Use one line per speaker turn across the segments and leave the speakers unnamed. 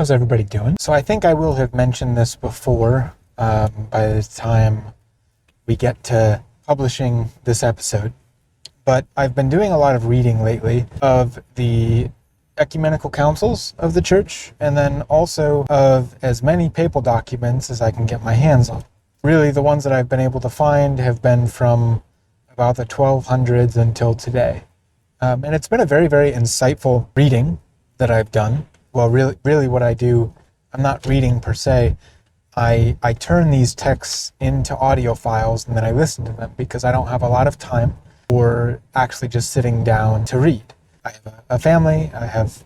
How's everybody doing? So I think I will have mentioned this before by the time we get to publishing this episode, but I've been doing a lot of reading lately of the ecumenical councils of the church, and then also of as many papal documents as I can get my hands on. Really, the ones that I've been able to find have been from about the 1200s until today. And it's been a very, very insightful reading that I've done. Well, really what I do, I'm not reading per se. I turn these texts into audio files and then I listen to them because I don't have a lot of time for actually just sitting down to read. I have a family, I have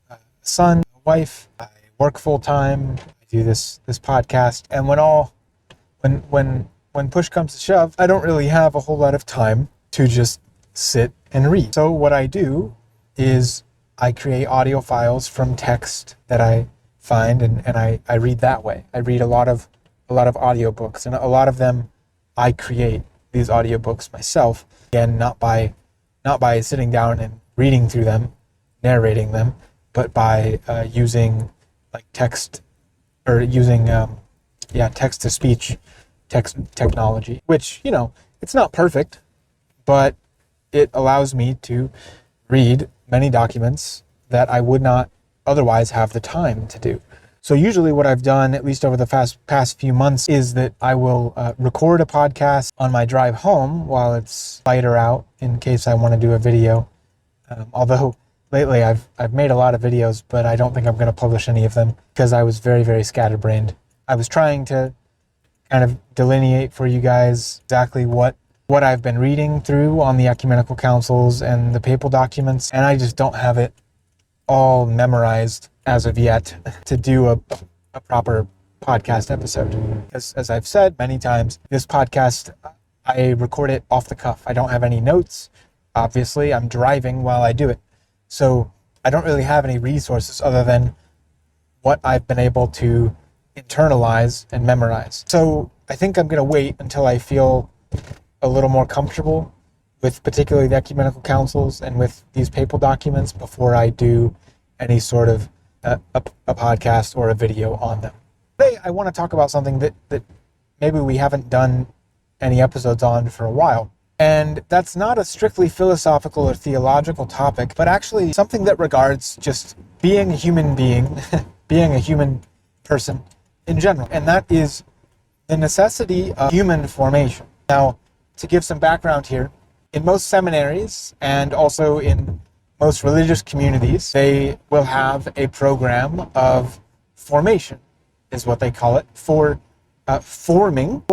a son, a wife, I work full time, I do this podcast, and when push comes to shove, I don't really have a whole lot of time to just sit and read. So what I do is I create audio files from text that I find and I read that way. I read a lot of audiobooks, and a lot of them I create these audiobooks myself. Again, not by sitting down and reading through them, narrating them, but by using like text or using text to speech text technology, which, it's not perfect, but it allows me to read many documents that I would not otherwise have the time to do. So usually what I've done, at least over the past few months, is that I will record a podcast on my drive home while it's lighter out in case I want to do a video. Although lately I've made a lot of videos, but I don't think I'm going to publish any of them because I was very, very scatterbrained. I was trying to kind of delineate for you guys exactly what I've been reading through on the ecumenical councils and the papal documents, and I just don't have it all memorized as of yet to do a proper podcast episode. As I've said many times, this podcast, I record it off the cuff. I don't have any notes. Obviously, I'm driving while I do it. So I don't really have any resources other than what I've been able to internalize and memorize. So I think I'm going to wait until I feel a little more comfortable with particularly the ecumenical councils and with these papal documents before I do any sort of a podcast or a video on them. Today I want to talk about something that maybe we haven't done any episodes on for a while. And that's not a strictly philosophical or theological topic, but actually something that regards just being a human being, being a human person in general. And that is the necessity of human formation. Now, to give some background here, in most seminaries and also in most religious communities, they will have a program of formation, is what they call it, for forming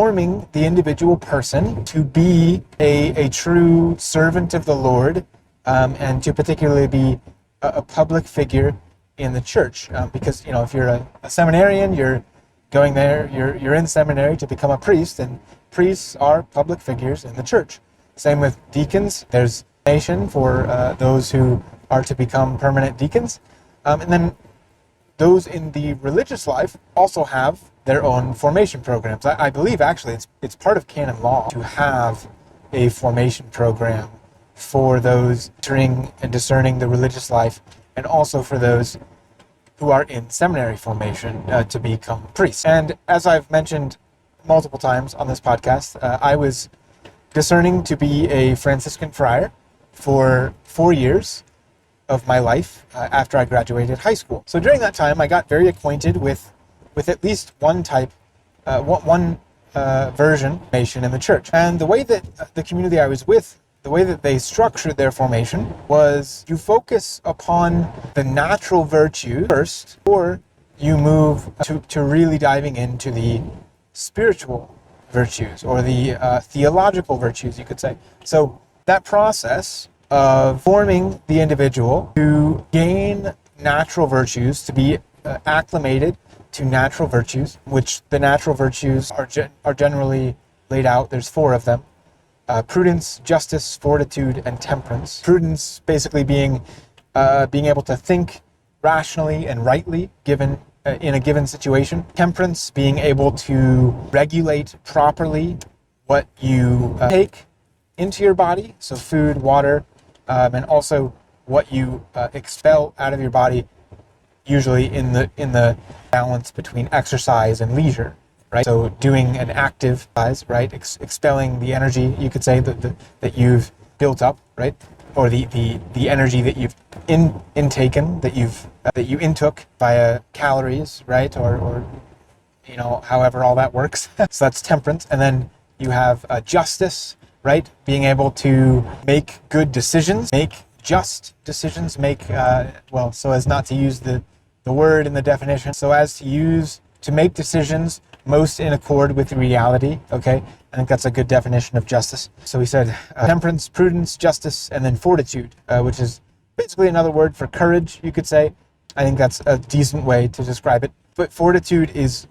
the individual person to be a true servant of the Lord, and to particularly be a public figure in the church. Because, if you're a seminarian, you're going there, you're in seminary to become a priest, and priests are public figures in the church. Same with deacons. There's nation for those who are to become permanent deacons. And then those in the religious life also have their own formation programs. I believe actually it's part of canon law to have a formation program for those entering and discerning the religious life, and also for those who are in seminary formation to become priests. And as I've mentioned multiple times on this podcast, I was discerning to be a Franciscan friar for 4 years of my life after I graduated high school. So during that time, I got very acquainted with at least one type, one version of formation in the church. And the way that the community I was with, the way that they structured their formation was you focus upon the natural virtue first, or you move to really diving into the spiritual virtues or the theological virtues, you could say. So that process of forming the individual to gain natural virtues, to be acclimated to natural virtues, which the natural virtues are generally laid out. There's 4 of them: prudence, justice, fortitude, and temperance. Prudence basically being able to think rationally and rightly given in a given situation. Temperance being able to regulate properly what you take into your body, so food, water, and also what you expel out of your body usually in the balance between exercise and leisure, right? So doing an active exercise, right, expelling the energy, you could say, that you've built up, right, or the energy that you've intaken, that you intook via calories, right, or however all that works. So that's temperance. And then you have justice, right, being able to make good decisions, make just decisions, so as not to use the word in the definition, so as to make decisions most in accord with reality. Okay, I think that's a good definition of justice. So we said temperance, prudence, justice, and then fortitude, which is basically another word for courage, you could say. I think that's a decent way to describe it. But fortitude is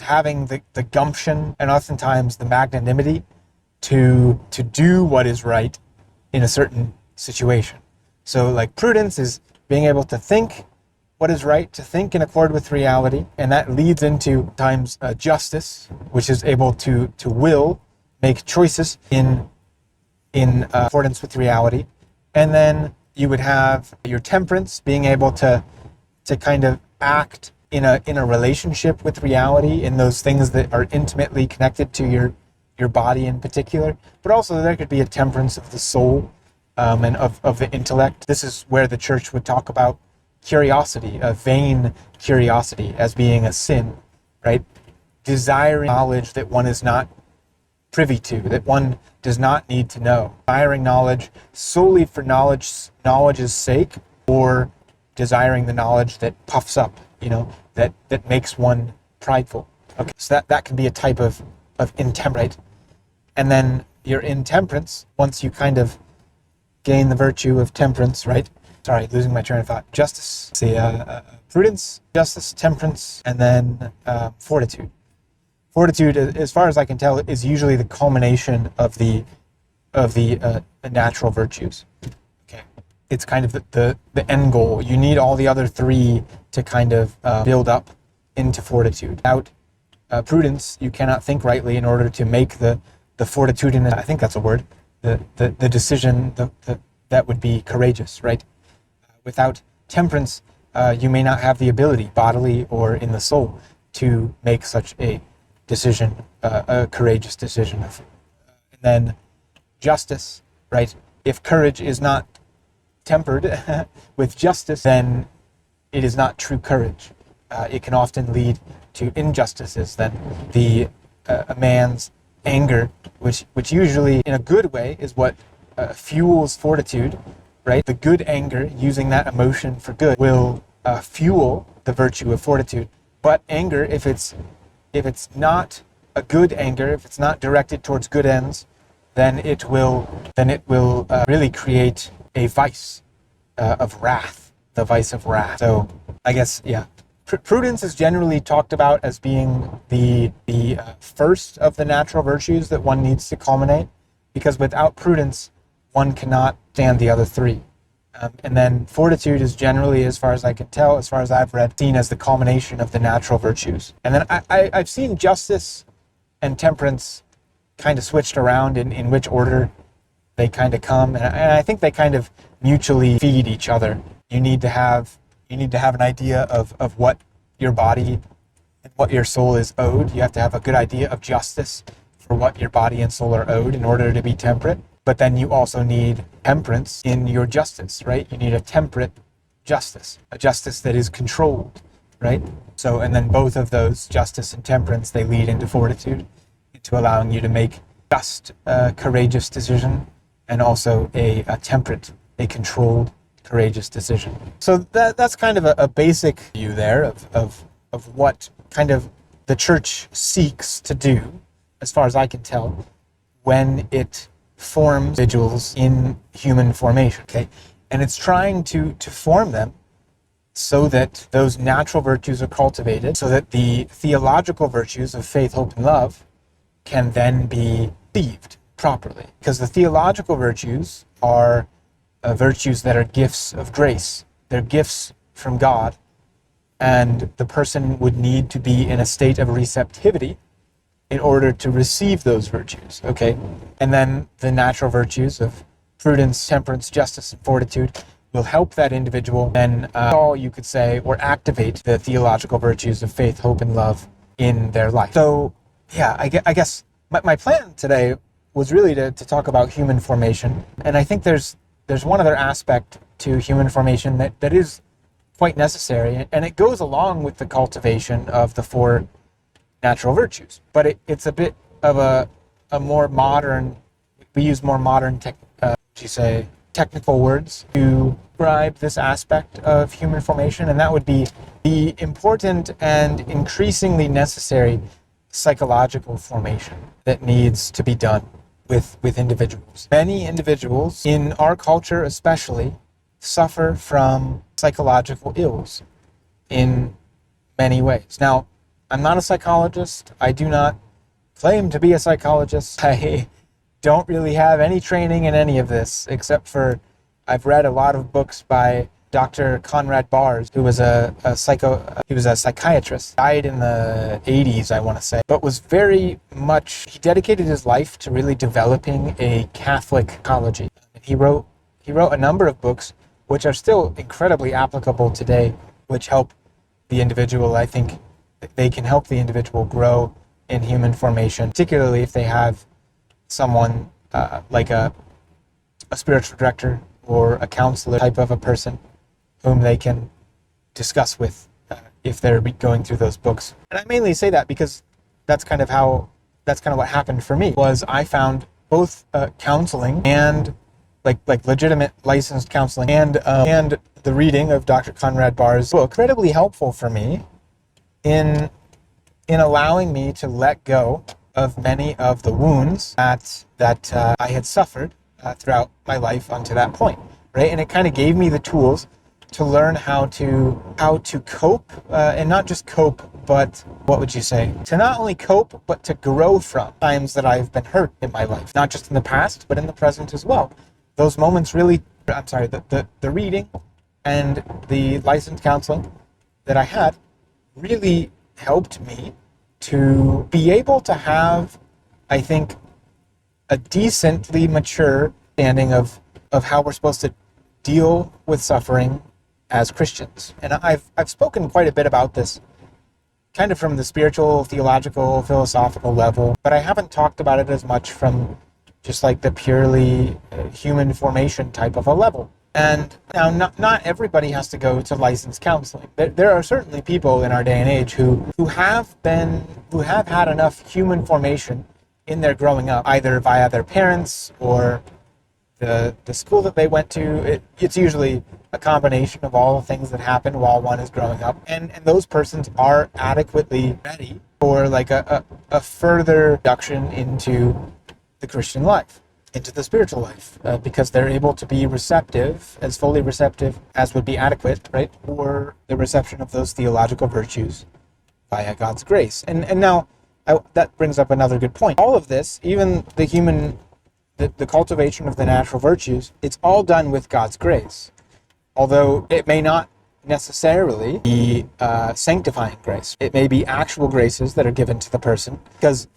having the gumption and oftentimes the magnanimity to do what is right in a certain situation. So like prudence is being able to think what is right, to think in accord with reality, and that leads into times justice, which is able to make choices in accordance with reality. And then you would have your temperance, being able to kind of act in a relationship with reality, in those things that are intimately connected to your body in particular. But also there could be a temperance of the soul, and of the intellect. This is where the church would talk about curiosity, a vain curiosity, as being a sin, right? Desiring knowledge that one is not privy to, that one does not need to know. Desiring knowledge solely for knowledge's sake, or desiring the knowledge that puffs up, that makes one prideful. Okay, so that can be a type of intemperate. And then your intemperance, once you kind of gain the virtue of temperance, right? Sorry, losing my train of thought. Justice, prudence, justice, temperance, and then fortitude. Fortitude, as far as I can tell, is usually the culmination of the natural virtues. Okay, it's kind of the end goal. You need all the other three to kind of build up into fortitude. Without prudence, you cannot think rightly in order to make the fortitudinous, I think that's a word, the decision that would be courageous, right? Without temperance, you may not have the ability, bodily or in the soul, to make such a decision, a courageous decision. And then justice, right? If courage is not tempered with justice, then it is not true courage. It can often lead to injustices. Then a man's anger, which usually in a good way is what fuels fortitude, right? The good anger, using that emotion for good, will fuel the virtue of fortitude. But anger, if it's not a good anger, if it's not directed towards good ends, then it will really create a vice of wrath, the vice of wrath. So I guess, yeah. Prudence is generally talked about as being the first of the natural virtues that one needs to culminate, because without prudence, one cannot stand the other three. And then fortitude is generally, as far as I can tell, as far as I've read, seen as the culmination of the natural virtues. And then I've seen justice and temperance kind of switched around in which order they kind of come, and I think they kind of mutually feed each other. You need to have an idea of what your body and what your soul is owed. You have to have a good idea of justice for what your body and soul are owed in order to be temperate. But then you also need temperance in your justice, right? You need a temperate justice, a justice that is controlled, right? So, and then both of those, justice and temperance, they lead into fortitude, into allowing you to make just, courageous decision, and also a temperate, a controlled, courageous decision. So that's kind of a basic view there of what kind of the church seeks to do, as far as I can tell, when it forms individuals in human formation, okay? And it's trying to form them so that those natural virtues are cultivated, so that the theological virtues of faith, hope, and love can then be received properly. Because the theological virtues are virtues that are gifts of grace. They're gifts from God, and the person would need to be in a state of receptivity in order to receive those virtues, okay? And then the natural virtues of prudence, temperance, justice, and fortitude will help that individual then all you could say, or activate the theological virtues of faith, hope, and love in their life. So yeah, I guess my plan today was really to talk about human formation. And I think there's one other aspect to human formation that is quite necessary, and it goes along with the cultivation of the 4 natural virtues. But it's a bit of a more modern, we use more modern technical words to describe this aspect of human formation, and that would be the important and increasingly necessary psychological formation that needs to be done with individuals. Many individuals, in our culture especially, suffer from psychological ills in many ways. Now, I'm not a psychologist. I do not claim to be a psychologist. I don't really have any training in any of this, except for I've read a lot of books by Dr. Conrad Baars, who was he was a psychiatrist, died in the 80s, I want to say, but was very much, he dedicated his life to really developing a Catholic psychology. He wrote a number of books which are still incredibly applicable today, which help the individual. I think they can help the individual grow in human formation, particularly if they have someone like a spiritual director or a counselor type of a person whom they can discuss with if they're going through those books. And I mainly say that because that's kind of what happened for me, was I found both counseling and like legitimate licensed counseling and the reading of Dr. Conrad Baars' book incredibly helpful for me in allowing me to let go of many of the wounds that I had suffered throughout my life unto that point, right? And it kind of gave me the tools to learn how to cope, and not just cope, but what would you say? To not only cope, but to grow from times that I've been hurt in my life, not just in the past, but in the present as well. Those moments really, the reading and the licensed counseling that I had really helped me to be able to have, I think, a decently mature understanding of how we're supposed to deal with suffering as Christians. And I've spoken quite a bit about this kind of from the spiritual, theological, philosophical level, but I haven't talked about it as much from just like the purely human formation type of a level. And now, not everybody has to go to licensed counseling. There are certainly people in our day and age who have had enough human formation in their growing up, either via their parents or the school that they went to. It's usually a combination of all the things that happen while one is growing up, and those persons are adequately ready for like a further induction into the Christian life, into the spiritual life, because they're able to be receptive, as fully receptive as would be adequate, right, for the reception of those theological virtues via God's grace. And now that brings up another good point. All of this, even the cultivation of the natural virtues, it's all done with God's grace, although it may not necessarily be sanctifying grace. It may be actual graces that are given to the person, because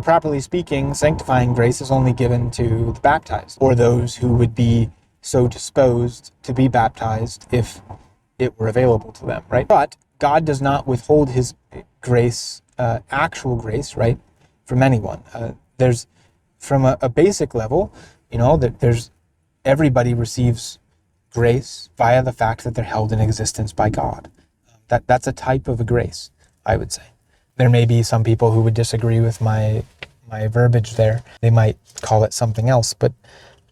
properly speaking, sanctifying grace is only given to the baptized, or those who would be so disposed to be baptized if it were available to them, right? But God does not withhold his grace, actual grace, right, from anyone. There's, from a basic level, that everybody receives grace via the fact that they're held in existence by God. That's a type of a grace, I would say. There may be some people who would disagree with my verbiage there. They might call it something else, but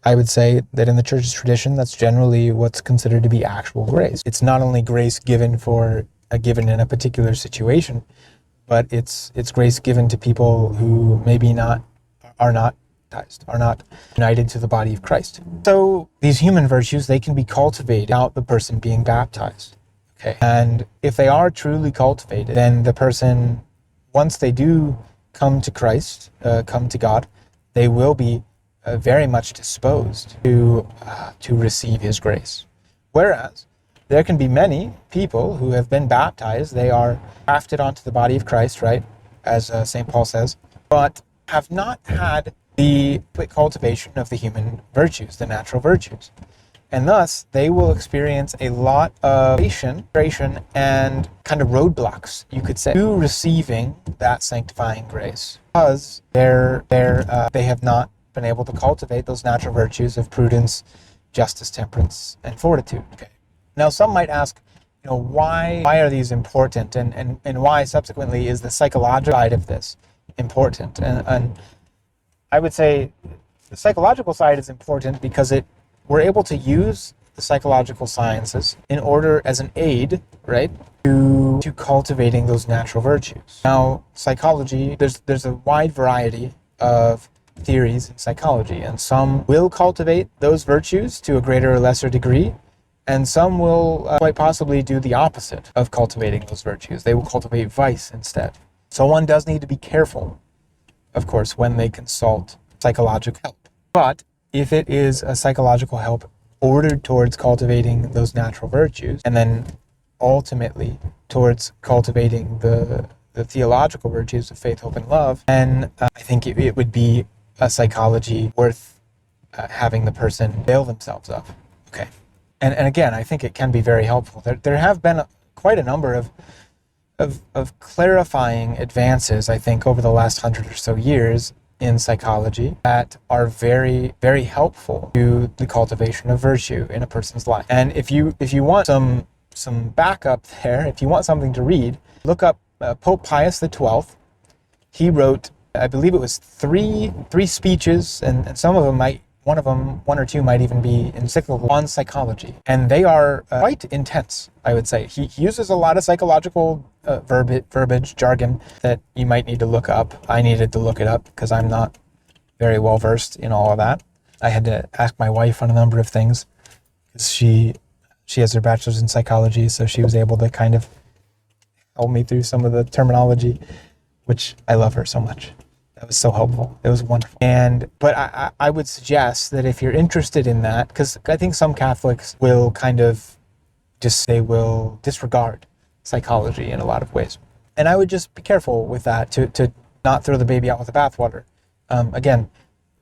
I would say that in the church's tradition, that's generally what's considered to be actual grace. It's not only grace given given in a particular situation, but it's grace given to people who maybe are not baptized, are not united to the body of Christ. So these human virtues, they can be cultivated without the person being baptized. Okay, and if they are truly cultivated, then the person, once they do come to Christ, come to God, they will be very much disposed to receive his grace. Whereas there can be many people who have been baptized, they are grafted onto the body of Christ, right, as St. Paul says, but have not had the cultivation of the human virtues, the natural virtues. And thus, they will experience a lot of frustration and kind of roadblocks, you could say, to receiving that sanctifying grace, because they have not been able to cultivate those natural virtues of prudence, justice, temperance, and fortitude. Okay. Now, some might ask, why are these important, and why subsequently is the psychological side of this important? And I would say the psychological side is important because we're able to use the psychological sciences in order as an aid, right, to cultivating those natural virtues. Now, psychology, there's a wide variety of theories in psychology, and some will cultivate those virtues to a greater or lesser degree, and some will quite possibly do the opposite of cultivating those virtues. They will cultivate vice instead. So one does need to be careful, of course, when they consult psychological help. But if it is a psychological help ordered towards cultivating those natural virtues, and then ultimately towards cultivating the theological virtues of faith, hope, and love, then I think it would be a psychology worth having the person avail themselves of. Okay. And again, I think it can be very helpful. There have been quite a number of clarifying advances, I think, over the last 100 or so years in psychology that are very, very helpful to the cultivation of virtue in a person's life. And if you want some backup there, if you want something to read, look up Pope Pius XII. He wrote, I believe it was three speeches, and some of them one or two might even be encyclical on psychology. And they are quite intense, I would say. He uses a lot of psychological verbiage, jargon that you might need to look up. I needed to look it up because I'm not very well versed in all of that. I had to ask my wife on a number of things because she has her bachelor's in psychology, so she was able to kind of help me through some of the terminology, which I love her so much. That was so helpful. It was wonderful. But I would suggest that if you're interested in that, because I think some Catholics will they will disregard psychology in a lot of ways. And I would just be careful with that to not throw the baby out with the bathwater. Again,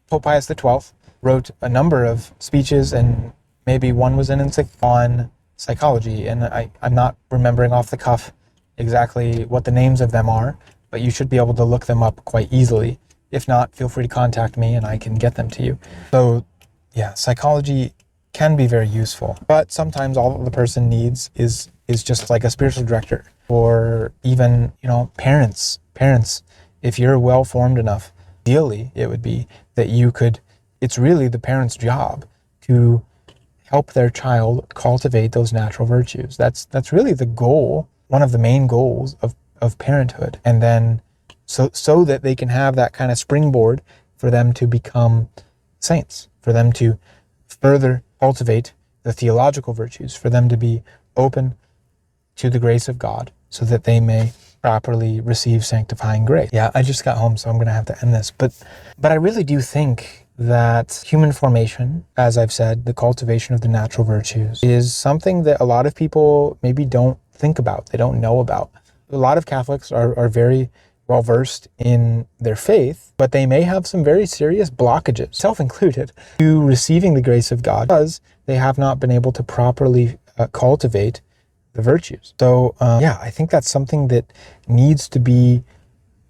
Pope Pius XII wrote a number of speeches, and maybe one was an encyclical on psychology, and I'm not remembering off the cuff exactly what the names of them are, but you should be able to look them up quite easily. If not, feel free to contact me and I can get them to you. So yeah, psychology can be very useful, but sometimes all the person needs is just like a spiritual director, or even, parents. If you're well-formed enough, ideally it would be that it's really the parent's job to help their child cultivate those natural virtues. That's really the goal, one of the main goals of parenthood. And then so that they can have that kind of springboard for them to become saints, for them to further cultivate the theological virtues, for them to be open to the grace of God so that they may properly receive sanctifying grace. Yeah, I just got home, so I'm going to have to end this. But I really do think that human formation, as I've said, the cultivation of the natural virtues, is something that a lot of people maybe don't think about, they don't know about. A lot of Catholics are very well versed in their faith, but they may have some very serious blockages, self-included, to receiving the grace of God because they have not been able to properly cultivate the virtues. So I think that's something that needs to be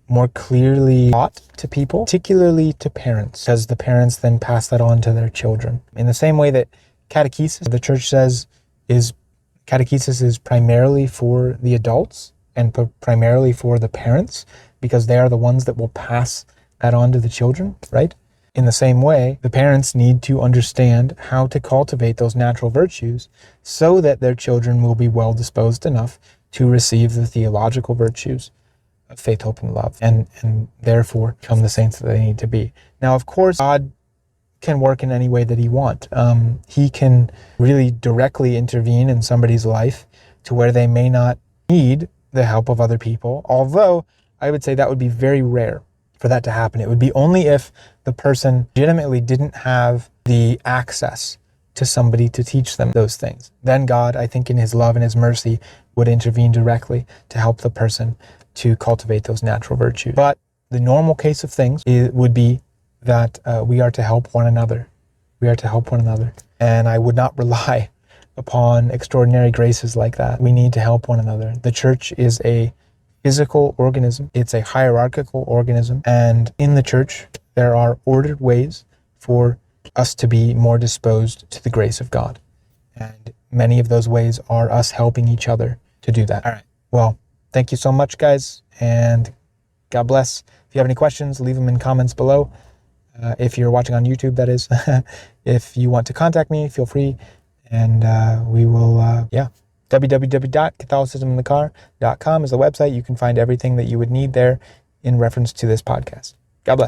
more clearly taught to people, particularly to parents, because the parents then pass that on to their children. In the same way that catechesis, the church says, catechesis is primarily for the adults and primarily for the parents, because they are the ones that will pass that on to the children, right? In the same way, the parents need to understand how to cultivate those natural virtues so that their children will be well disposed enough to receive the theological virtues of faith, hope, and love, and therefore become the saints that they need to be. Now, of course, God can work in any way that he wants. He can really directly intervene in somebody's life to where they may not need the help of other people, although I would say that would be very rare for that to happen. It would be only if the person legitimately didn't have the access to somebody to teach them those things. Then God, I think in his love and his mercy, would intervene directly to help the person to cultivate those natural virtues. But the normal case of things would be that we are to help one another. We are to help one another. And I would not rely upon extraordinary graces like that. We need to help one another. The church is a physical organism. It's a hierarchical organism. And in the church, there are ordered ways for us to be more disposed to the grace of God. And many of those ways are us helping each other to do that. All right. Well, thank you so much, guys. And God bless. If you have any questions, leave them in comments below. If you're watching on YouTube, that is. If you want to contact me, feel free. And we will, www.catholicisminthecar.com is the website. You can find everything that you would need there in reference to this podcast.